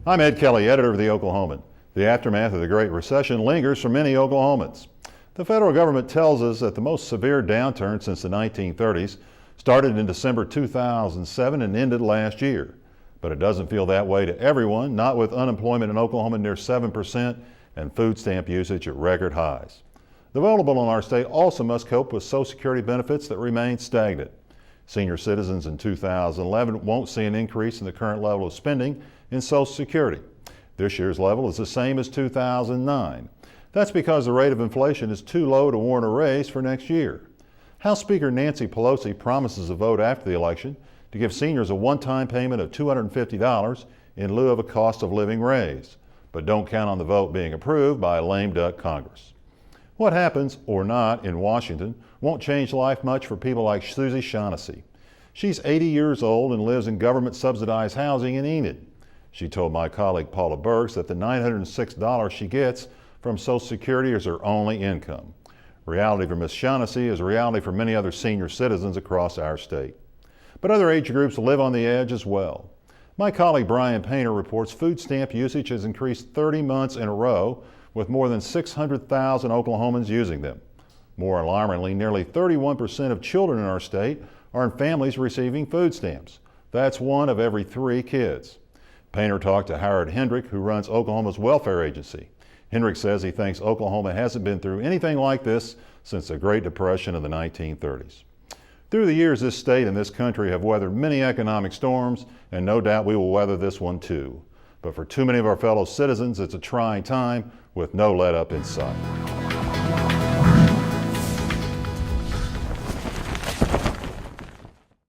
I'm Ed Kelley, editor of the Oklahoman. The aftermath of the Great Recession lingers for many Oklahomans. The federal government tells us that the most severe downturn since the 1930s started in December 2007 and ended last year. But it doesn't feel that way to everyone, not with unemployment in Oklahoma near 7% and food stamp usage at record highs. The vulnerable in our state also must cope with Social Security benefits that remain stagnant. Senior citizens in 2011 won't see an increase in the current level of spending in Social Security. This year's level is the same as 2009. That's because the rate of inflation is too low to warrant a raise for next year. House Speaker Nancy Pelosi promises a vote after the election to give seniors a one-time payment of $250 in lieu of a cost of living raise. But don't count on the vote being approved by a lame duck Congress. What happens, or not, in Washington won't change life much for people like Susie Shaughnessy. She's 80 years old and lives in government-subsidized housing in Enid. She told my colleague Paula Burks that the $906 she gets from Social Security is her only income. Reality for Ms. Shaughnessy is reality for many other senior citizens across our state. But other age groups live on the edge as well. My colleague Brian Painter reports food stamp usage has increased 30 months in a row, with more than 600,000 Oklahomans using them. More alarmingly, nearly 31% of children in our state are in families receiving food stamps. That's 1 of every 3 kids. Painter talked to Howard Hendrick, who runs Oklahoma's welfare agency. Hendrick says he thinks Oklahoma hasn't been through anything like this since the Great Depression of the 1930s. Through the years, this state and this country have weathered many economic storms, and no doubt we will weather this one too. But for too many of our fellow citizens, it's a trying time with no let-up in sight.